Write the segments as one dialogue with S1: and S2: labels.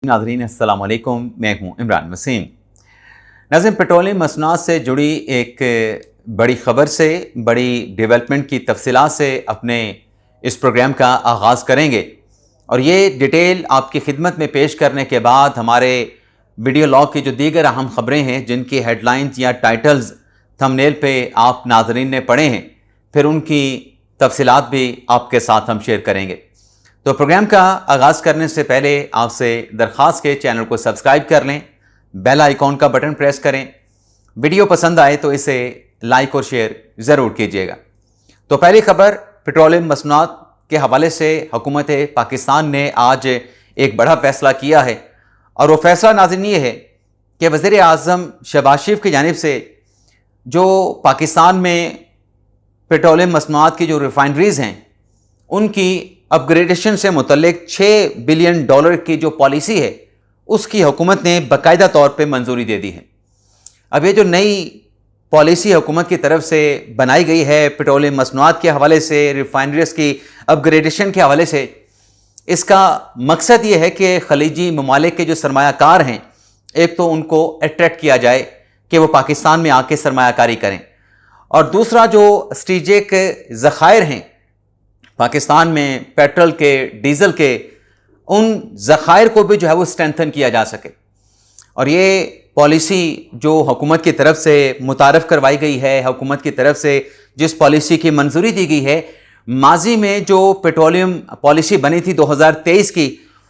S1: नाज़रीन अस्सलाम वालेकुम, मैं हूँ इमरान वसीम। नाज़रीन, पेट्रोलियम मसनूआत से जुड़ी एक बड़ी ख़बर से, बड़ी डेवलपमेंट की तफसीलात से अपने इस प्रोग्राम का आगाज़ करेंगे और ये डिटेल आपकी खिदमत में पेश करने के बाद हमारे वीडियो लॉग की जो दीगर अहम ख़बरें हैं जिनकी हेडलाइंस या टाइटल्स थंबनेल पे आप नाज़रीन ने पढ़े हैं, फिर उनकी तफसीलात भी आपके साथ हम शेयर करेंगे। तो प्रोग्राम का आगाज़ करने से पहले आपसे दरख्वास्त के चैनल को सब्सक्राइब कर लें, बेल आइकॉन का बटन प्रेस करें, वीडियो पसंद आए तो इसे लाइक और शेयर ज़रूर कीजिएगा। तो पहली खबर पेट्रोलियम मसनूआत के हवाले से हुकूमत पाकिस्तान ने आज एक बड़ा फ़ैसला किया है और वो फ़ैसला नाज़रीन ये है कि वज़ीर आज़म शहबाज शरीफ की जानिब से जो पाकिस्तान में पेट्रोलियम मसनूआत की जो रिफाइनरीज़ हैं उनकी अपग्रेडेशन से मुतल्लिक $6 बिलियन की जो पॉलिसी है उसकी हुकूमत ने बाकायदा तौर पे मंजूरी दे दी है। अब ये जो नई पॉलिसी हुकूमत की तरफ से बनाई गई है पेट्रोलियम मसनूआत के हवाले से, रिफाइनरीज की अपग्रेडेशन के हवाले से, इसका मकसद ये है कि खलीजी ममालिक के जो सरमायाकार हैं, एक तो उनको अट्रैक्ट किया जाए कि वो पाकिस्तान में आके सरमायाकारी करें, और दूसरा जो स्ट्रेटेजिक ज़खायर हैं पाकिस्तान में पेट्रोल के, डीज़ल के, उन ज़खायर को भी जो है वो स्ट्रेंथन किया जा सके। और ये पॉलिसी जो हुकूमत की तरफ से मुतारफ़ करवाई गई है, हुकूमत की तरफ से जिस पॉलिसी की मंजूरी दी गई है, माजी में जो पेट्रोलियम पॉलिसी बनी थी 2023 की,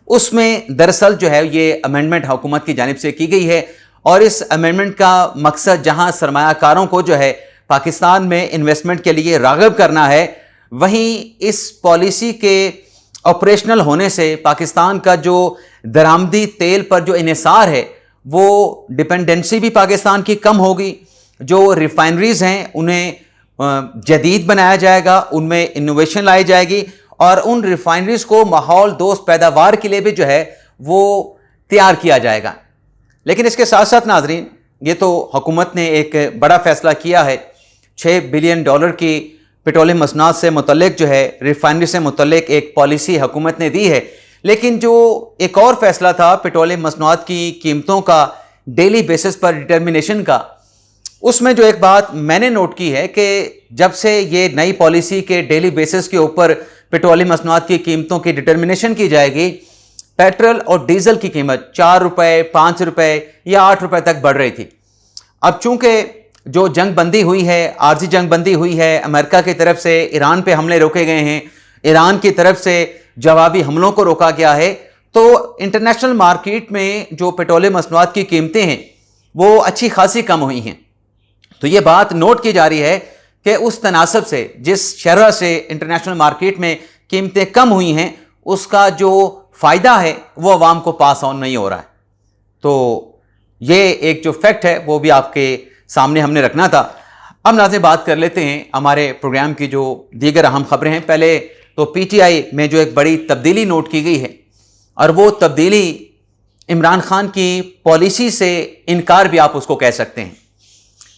S1: उसमें दरअसल जो है ये अमेंडमेंट हुकूमत की जानिब से की गई है। और इस अमेंडमेंट का मकसद जहाँ सरमायाकारों को जो है पाकिस्तान में इन्वेस्टमेंट के लिए राग़िब करना है, वहीं इस पॉलिसी के ऑपरेशनल होने से पाकिस्तान का जो दरामदी तेल पर जो इन्हिसार है वो डिपेंडेंसी भी पाकिस्तान की कम होगी। जो रिफाइनरीज़ हैं उन्हें जदीद बनाया जाएगा, उनमें इनोवेशन लाई जाएगी और उन रिफाइनरीज़ को माहौल दोस्त पैदावार के लिए भी जो है वो तैयार किया जाएगा। लेकिन इसके साथ साथ नाजरीन, ये तो हुकूमत ने एक बड़ा फ़ैसला किया है, $6 बिलियन की पेट्रोलियम मसनूआत से मुतल्लिक जो है, रिफाइनरी से मुतल्लिक एक पॉलिसी हुकूमत ने दी है। लेकिन जो एक और फैसला था पेट्रोलियम मसनूआत की कीमतों का डेली बेसिस पर डिटर्मिनेशन का, उसमें जो एक बात मैंने नोट की है कि जब से ये नई पॉलिसी के डेली बेसिस के ऊपर पेट्रोलियम मसनूआत की कीमतों की डिटर्मिनेशन की जाएगी, पेट्रोल और डीजल की कीमत ₹4, ₹5 या ₹8 तक बढ़ रही थी। अब चूंकि जो जंग बंदी हुई है, आर्जी जंग बंदी हुई है, अमेरिका की तरफ से ईरान पे हमले रोके गए हैं, ईरान की तरफ से जवाबी हमलों को रोका गया है, तो इंटरनेशनल मार्केट में जो पेट्रोलियम मसनूआत की कीमतें हैं वो अच्छी खासी कम हुई हैं। तो ये बात नोट की जा रही है कि उस तनासब से जिस शरह से इंटरनेशनल मार्केट में कीमतें कम हुई हैं, उसका जो फ़ायदा है वो अवाम को पास ऑन नहीं हो रहा है। तो ये एक जो फैक्ट है वो भी आपके सामने हमने रखना था। अब नाज़रीन, बात कर लेते हैं हमारे प्रोग्राम की जो दीगर अहम खबरें हैं। पहले तो पीटीआई में जो एक बड़ी तब्दीली नोट की गई है और वो तब्दीली इमरान खान की पॉलिसी से इनकार भी आप उसको कह सकते हैं।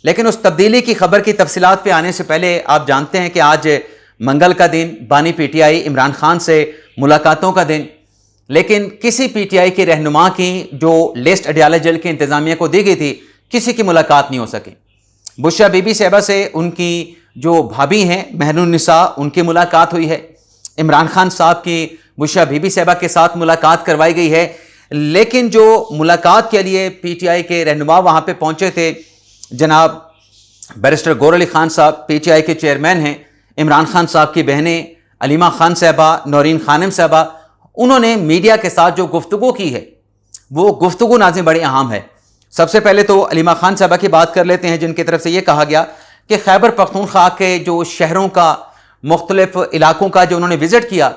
S1: लेकिन उस तब्दीली की खबर की तफसीलात पे आने से पहले आप जानते हैं कि आज मंगल का दिन, बानी पीटीआई इमरान खान से मुलाकातों का दिन, लेकिन किसी पीटीआई के रहनुमा की जो लिस्ट अडियाला जेल की इंतज़ामिया को दी गई थी, किसी की मुलाकात नहीं हो सकी। बुशरा बीबी साहिबा से उनकी जो भाभी हैं महनुन्निसा, उनकी मुलाकात हुई है। इमरान खान साहब की बुशरा बीबी साहिबा के साथ मुलाकात करवाई गई है। लेकिन जो मुलाकात के लिए पीटीआई के रहनुमा वहाँ पे पहुँचे थे, जनाब बैरिस्टर गौहर अली खान साहब पीटीआई के चेयरमैन हैं, इमरान खान साहब की बहनें अलीमा खान साहबा, नौरीन खानम साहबा, उन्होंने मीडिया के साथ जो गुफ्तगू की है वो गुफ्तगू नाज़रीन बड़ी अहम है। सबसे पहले तो अलीमा खान साहबा की बात कर लेते हैं, जिनकी तरफ से ये कहा गया कि खैबर पख्तूनख्वा के जो शहरों का, मुख्तलिफ इलाकों का जो उन्होंने विज़िट किया,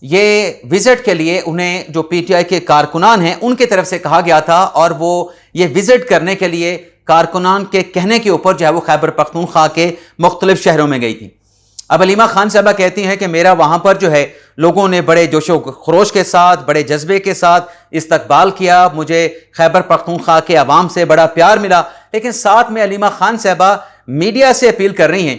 S1: ये विज़िट के लिए उन्हें जो पीटीआई के कारकुनान हैं उनकी तरफ से कहा गया था और वो ये विज़िट करने के लिए कारकुनान के कहने के ऊपर जो है वो खैबर पख्तूनख्वा के मुख्तलिफ शहरों में गई थी। अब अलीमा खान साहबा कहती हैं कि मेरा वहाँ पर जो है लोगों ने बड़े जोशो खरोश के साथ, बड़े जज्बे के साथ इस्तकबाल किया, मुझे खैबर पख्तूनख्वा के अवाम से बड़ा प्यार मिला। लेकिन साथ में अलीमा खान साहबा मीडिया से अपील कर रही हैं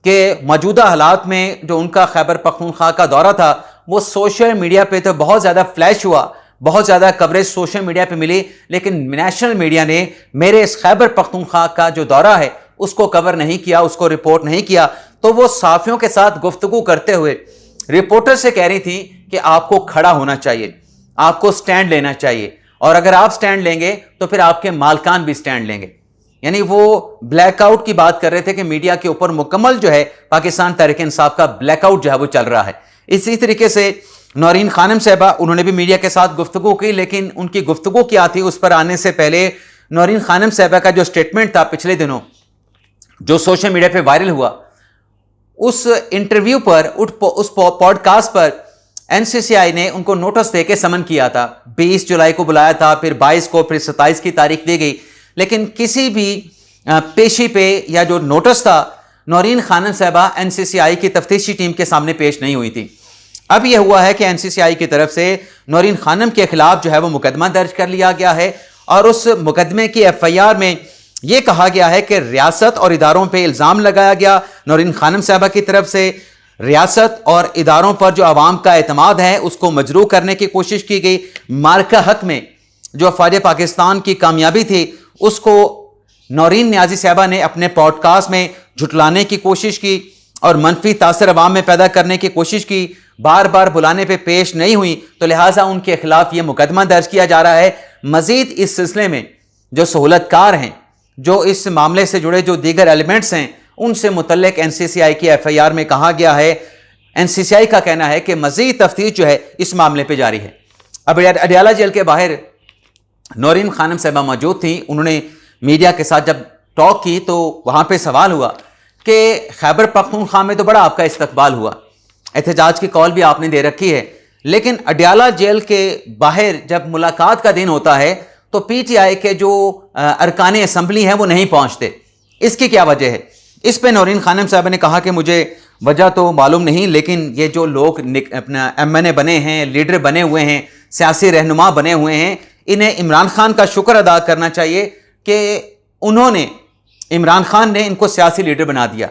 S1: कि मौजूदा हालात में जो उनका खैबर पख्तूनख्वा का दौरा था वो सोशल मीडिया पे तो बहुत ज़्यादा फ्लैश हुआ, بہت زیادہ کوریج سوشل میڈیا پہ ملی، لیکن نیشنل میڈیا نے میرے اس خیبر پختونخوا کا جو دورہ ہے اس کو کور نہیں کیا، اس کو رپورٹ نہیں کیا۔ تو وہ صحافیوں کے ساتھ گفتگو کرتے ہوئے رپورٹر سے کہہ رہی تھی کہ آپ کو کھڑا ہونا چاہیے، آپ کو سٹینڈ لینا چاہیے، اور اگر آپ سٹینڈ لیں گے تو پھر آپ کے مالکان بھی سٹینڈ لیں گے۔ یعنی وہ بلیک آؤٹ کی بات کر رہے تھے کہ میڈیا کے اوپر مکمل جو ہے پاکستان تحریک انصاف کا بلیک آؤٹ جو ہے وہ چل رہا ہے۔ اسی طریقے سے نورین خانم صاحبہ، انہوں نے بھی میڈیا کے ساتھ گفتگو کی، لیکن ان کی گفتگو کیا تھی اس پر آنے سے پہلے نورین خانم صاحبہ کا جو سٹیٹمنٹ تھا پچھلے دنوں جو سوشل میڈیا پہ وائرل ہوا، اس انٹرویو پر، اس پوڈ کاسٹ پر این سی سی آئی نے ان کو نوٹس دے کے سمن کیا تھا۔ 20 جولائی کو بلایا تھا، پھر 22 کو، پھر 27 کی تاریخ دی گئی، لیکن کسی بھی پیشی پہ یا جو نوٹس تھا نورین خانم صاحبہ این سی سی آئی کی تفتیشی ٹیم کے سامنے پیش نہیں ہوئی تھی۔ اب یہ ہوا ہے کہ این سی سی آئی کی طرف سے نورین خانم کے خلاف جو ہے وہ مقدمہ درج کر لیا گیا ہے، اور اس مقدمے کی ایف آئی آر میں یہ کہا گیا ہے کہ ریاست اور اداروں پہ الزام لگایا گیا نورین خانم صاحبہ کی طرف سے، ریاست اور اداروں پر جو عوام کا اعتماد ہے اس کو مجروح کرنے کی کوشش کی گئی۔ مارکہ حق میں جو افواج پاکستان کی کامیابی تھی اس کو نورین نیازی صاحبہ نے اپنے پوڈ کاسٹ میں جھٹلانے کی کوشش کی اور منفی تاثر عوام میں پیدا کرنے کی کوشش کی، بار بار بلانے پہ پیش نہیں ہوئی، تو لہٰذا ان کے خلاف یہ مقدمہ درج کیا جا رہا ہے۔ مزید اس سلسلے میں جو سہولت کار ہیں، جو اس معاملے سے جڑے جو دیگر ایلیمنٹس ہیں، ان سے متعلق این سی سی آئی کی ایف آئی آر میں کہا گیا ہے، این سی سی آئی کا کہنا ہے کہ مزید تفتیش جو ہے اس معاملے پہ جاری ہے۔ اب اڈیالہ جیل کے باہر نورین خانم صاحبہ موجود تھیں، انہوں نے میڈیا کے ساتھ جب ٹاک کی تو وہاں پہ سوال ہوا کہ خیبر پختونخوا میں تو بڑا آپ کا استقبال ہوا، احتجاج کی کال بھی آپ نے دے رکھی ہے، لیکن اڈیالہ جیل کے باہر جب ملاقات کا دن ہوتا ہے تو پی ٹی آئی کے جو ارکان اسمبلی ہیں وہ نہیں پہنچتے، اس کی کیا وجہ ہے؟ اس پہ نورین خانم صاحبہ نے کہا کہ مجھے وجہ تو معلوم نہیں، لیکن یہ جو لوگ اپنا ایم این اے بنے ہیں، لیڈر بنے ہوئے ہیں، سیاسی رہنما بنے ہوئے ہیں، انہیں عمران خان کا شکر ادا کرنا چاہیے کہ انہوں نے، عمران خان نے ان کو سیاسی لیڈر بنا دیا،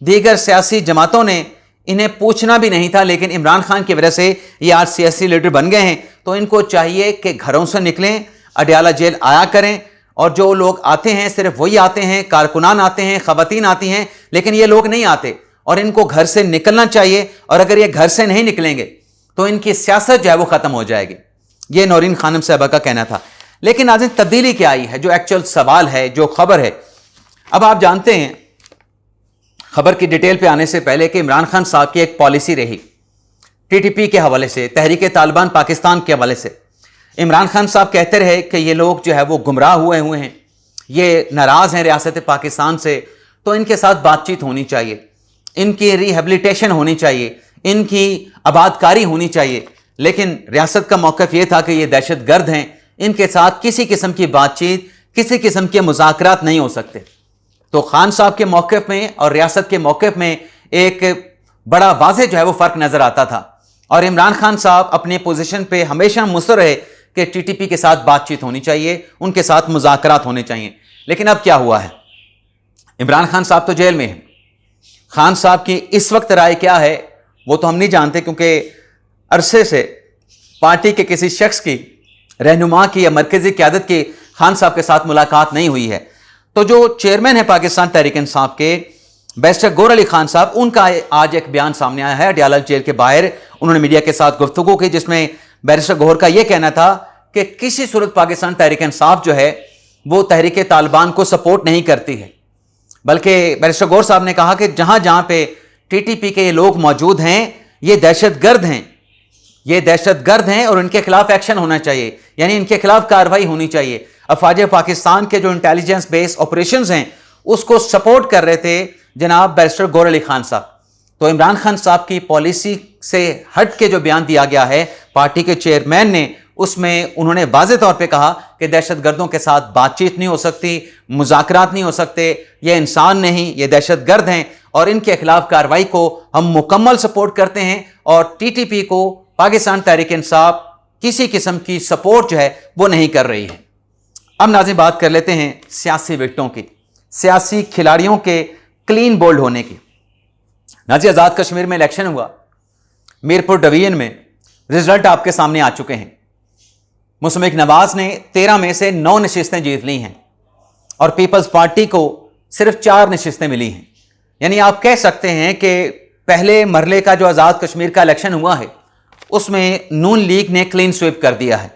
S1: دیگر سیاسی جماعتوں نے انہیں پوچھنا بھی نہیں تھا، لیکن عمران خان کی وجہ سے یہ آج سیاسی لیڈر بن گئے ہیں، تو ان کو چاہیے کہ گھروں سے نکلیں، اڈیالہ جیل آیا کریں، اور جو لوگ آتے ہیں صرف وہی آتے ہیں، کارکنان آتے ہیں، خواتین آتی ہیں، لیکن یہ لوگ نہیں آتے، اور ان کو گھر سے نکلنا چاہیے، اور اگر یہ گھر سے نہیں نکلیں گے تو ان کی سیاست جو ہے وہ ختم ہو جائے گی، یہ نورین خانم صاحبہ کا کہنا تھا۔ لیکن ناظرین تبدیلی کیا آئی ہے، جو ایکچوئل سوال ہے، جو خبر ہے، اب آپ جانتے ہیں خبر کی ڈیٹیل پہ آنے سے پہلے کہ عمران خان صاحب کی ایک پالیسی رہی ٹی ٹی پی کے حوالے سے، تحریک طالبان پاکستان کے حوالے سے۔ عمران خان صاحب کہتے رہے کہ یہ لوگ جو ہے وہ گمراہ ہوئے ہیں، یہ ناراض ہیں ریاست پاکستان سے، تو ان کے ساتھ بات چیت ہونی چاہیے، ان کی ریہیبلیٹیشن ہونی چاہیے، ان کی آبادکاری ہونی چاہیے، لیکن ریاست کا موقف یہ تھا کہ یہ دہشت گرد ہیں، ان کے ساتھ کسی قسم کی بات چیت، کسی قسم کے مذاکرات نہیں ہو سکتے۔ تو خان صاحب کے موقف میں اور ریاست کے موقف میں ایک بڑا واضح جو ہے وہ فرق نظر آتا تھا، اور عمران خان صاحب اپنی پوزیشن پہ ہمیشہ مصر رہے کہ ٹی ٹی پی کے ساتھ بات چیت ہونی چاہیے، ان کے ساتھ مذاکرات ہونے چاہیے۔ لیکن اب کیا ہوا ہے؟ عمران خان صاحب تو جیل میں ہیں، خان صاحب کی اس وقت رائے کیا ہے وہ تو ہم نہیں جانتے، کیونکہ عرصے سے پارٹی کے کسی شخص کی، رہنما کی یا مرکزی قیادت کی خان صاحب کے ساتھ ملاقات نہیں ہوئی ہے۔ تو جو چیئرمین ہے پاکستان تحریک انصاف کے بیرسٹر گور علی خان صاحب، ان کا آج ایک بیان سامنے آیا ہے اڈیالہ جیل کے باہر، انہوں نے میڈیا کے ساتھ گفتگو کی، جس میں بیرسٹر گور کا یہ کہنا تھا کہ کسی صورت پاکستان تحریک انصاف جو ہے وہ تحریک طالبان کو سپورٹ نہیں کرتی ہے، بلکہ بیرسٹر گور صاحب نے کہا کہ جہاں جہاں پہ ٹی ٹی پی کے یہ لوگ موجود ہیں یہ دہشت گرد ہیں، یہ دہشت گرد ہیں، اور ان کے خلاف ایکشن ہونا چاہیے، یعنی ان کے خلاف کارروائی ہونی چاہیے۔ افواج پاکستان کے جو انٹیلیجنس بیس آپریشنز ہیں اس کو سپورٹ کر رہے تھے جناب بیرسٹر گور علی خان صاحب۔ تو عمران خان صاحب کی پالیسی سے ہٹ کے جو بیان دیا گیا ہے پارٹی کے چیئرمین نے، اس میں انہوں نے واضح طور پہ کہا کہ دہشت گردوں کے ساتھ بات چیت نہیں ہو سکتی، مذاکرات نہیں ہو سکتے، یہ انسان نہیں، یہ دہشت گرد ہیں، اور ان کے خلاف کارروائی کو ہم مکمل سپورٹ کرتے ہیں، اور ٹی ٹی پی کو پاکستان تحریک انصاف کسی قسم کی سپورٹ جو ہے وہ نہیں کر رہی ہے۔ اب ناظرین بات کر لیتے ہیں سیاسی وکٹوں کی، سیاسی کھلاڑیوں کے کلین بولڈ ہونے کی۔ ناظرین آزاد کشمیر میں الیکشن ہوا، میرپور ڈویژن میں رزلٹ آپ کے سامنے آ چکے ہیں۔ मुस्तफा नवाज ने 13 में से 9 नशिस्तें जीत ली हैं और पीपल्स पार्टी को सिर्फ 4 नशिस्तें मिली हैं। यानी आप कह सकते हैं कि पहले मरले का जो आज़ाद कश्मीर का इलेक्शन हुआ है उसमें नून लीग ने क्लीन स्वीप कर दिया है,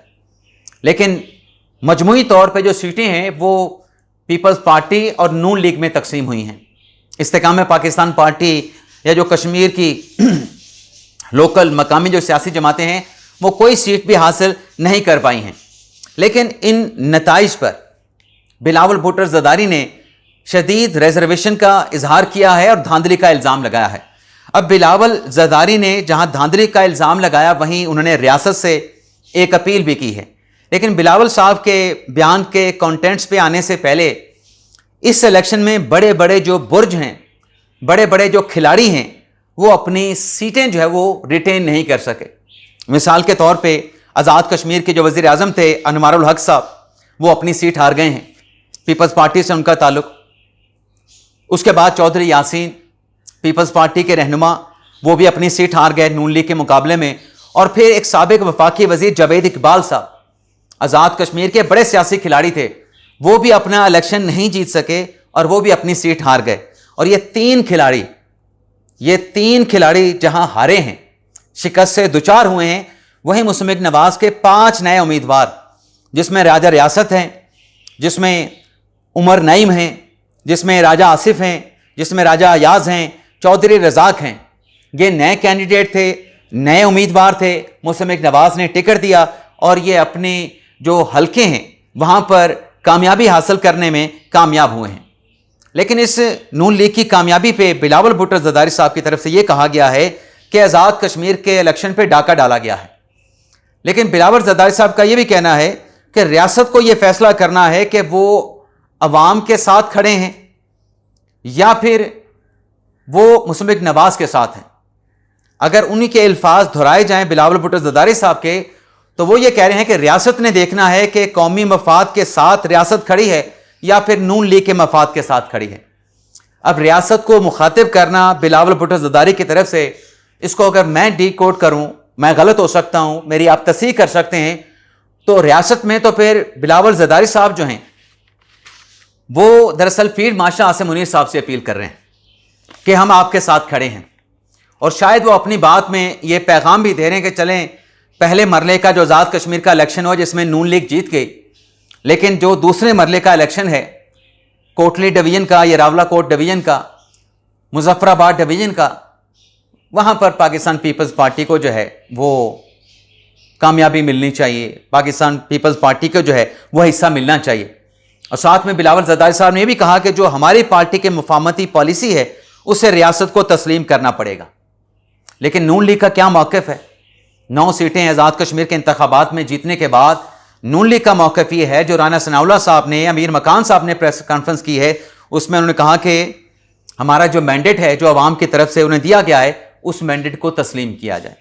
S1: लेकिन मजमूई तौर पे जो सीटें हैं वो पीपल्स पार्टी और नून लीग में तकसीम हुई हैं। इस्तेकाम पाकिस्तान पार्टी या जो कश्मीर की लोकल मकामी जो सियासी जमातें हैं वो कोई सीट भी हासिल नहीं कर पाई हैं। लेकिन इन नताइज पर बिलावल भुट्टो ज़रदारी ने शदीद रिजर्वेशन का इजहार किया है और धांधली का इल्ज़ाम लगाया है। अब बिलावल ज़रदारी ने जहां धांधली का इल्ज़ाम लगाया वहीं उन्होंने रियासत से एक अपील भी की है। लेकिन बिलावल साहब के बयान के कंटेंट्स पे आने से पहले इस इलेक्शन में बड़े बड़े जो बुर्ज हैं, बड़े बड़े जो खिलाड़ी हैं, वो अपनी सीटें जो है वो रिटेन नहीं कर सके। मिसाल के तौर पे आज़ाद कश्मीर के जो वज़ीर आज़म थे अनवारुल हक साहब, वो अपनी सीट हार गए हैं, पीपल्स पार्टी से उनका ताल्लुक। उसके बाद चौधरी यासीन पीपल्स पार्टी के रहनुमा, वो भी अपनी सीट हार गए नून लीग के मुकाबले में। और फिर एक साबिक वफाकी वज़ीर जावेद इकबाल साहब, आज़ाद कश्मीर के बड़े सियासी खिलाड़ी थे, वो भी अपना इलेक्शन नहीं जीत सके और वो भी अपनी सीट हार गए। और ये तीन खिलाड़ी जहां हारे हैं, शिकस्त से दुचार हुए हैं, वहीं मुस्तफा नवाज के 5 नए उम्मीदवार, जिसमें राजा रियासत हैं, जिसमें उमर नईम हैं, जिसमें राजा आसिफ हैं, जिसमें राजा अयाज हैं, चौधरी रजाक हैं, ये नए कैंडिडेट थे, नए उम्मीदवार थे। मुस्तफा नवाज ने टिकट दिया और ये अपने जो हलके हैं वहां पर कामयाबी हासिल करने में कामयाब हुए हैं। लेकिन इस नून लीग की कामयाबी पे बिलावल भुट्टो ज़रदारी साहब की तरफ से ये कहा गया है कि आज़ाद कश्मीर के इलेक्शन पे डाका डाला गया है। लेकिन बिलावल ज़रदारी साहब का ये भी कहना है कि रियासत को ये फैसला करना है कि वो अवाम के साथ खड़े हैं या फिर वो मुस्तफा नवाज के साथ हैं। अगर उन्हीं के अल्फाज दोहराए जाएं बिलावल भुट्टो ज़रदारी साहब के, तो वो ये कह रहे हैं कि रियासत ने देखना है कि कौमी मफाद के साथ रियासत खड़ी है या फिर नून लीग के मफाद के साथ खड़ी है। अब रियासत को मुखातिब करना बिलावल भुट्टो ज़रदारी की तरफ से, इसको अगर मैं डी कोड करूं, मैं गलत हो सकता हूं, मेरी आप तस्दीक कर सकते हैं, तो रियासत में तो फिर बिलावल ज़रदारी साहब जो हैं वो दरअसल फील्ड मार्शल आसिम मुनीर साहब से अपील कर रहे हैं कि हम आपके साथ खड़े हैं। और शायद वो अपनी बात में ये पैगाम भी दे रहे हैं कि चलें पहले मरले का जो आज़ाद कश्मीर का इलेक्शन हुआ जिसमें नून लीग जीत गई, लेकिन जो दूसरे मरले का इलेक्शन है कोटली डिवीज़न का या रावलाकोट डिवीज़न का, मुजफ्फराबाद डिवीज़न का, वहाँ पर पाकिस्तान पीपल्स पार्टी को जो है वो कामयाबी मिलनी चाहिए, पाकिस्तान पीपल्स पार्टी को जो है वो हिस्सा मिलना चाहिए। और साथ में बिलावल ज़रदारी साहब ने भी कहा कि जो हमारी पार्टी की मुफाहमती पॉलिसी है उसे रियासत को तस्लीम करना पड़ेगा। लेकिन नून लीग का क्या मौक़िफ़ है? 9 सीटें आज़ाद कश्मीर के इंतखाबात में जीतने के बाद नून लीग का मौक़िफ़ ये है, जो राना सनाउल्लाह साहब ने, अमीर मकान साहब ने प्रेस कॉन्फ्रेंस की है, उसमें उन्होंने कहा कि हमारा जो मैंडेट है जो आवाम की तरफ से उन्हें दिया गया है उस मैंडेट को तस्लीम किया जाए।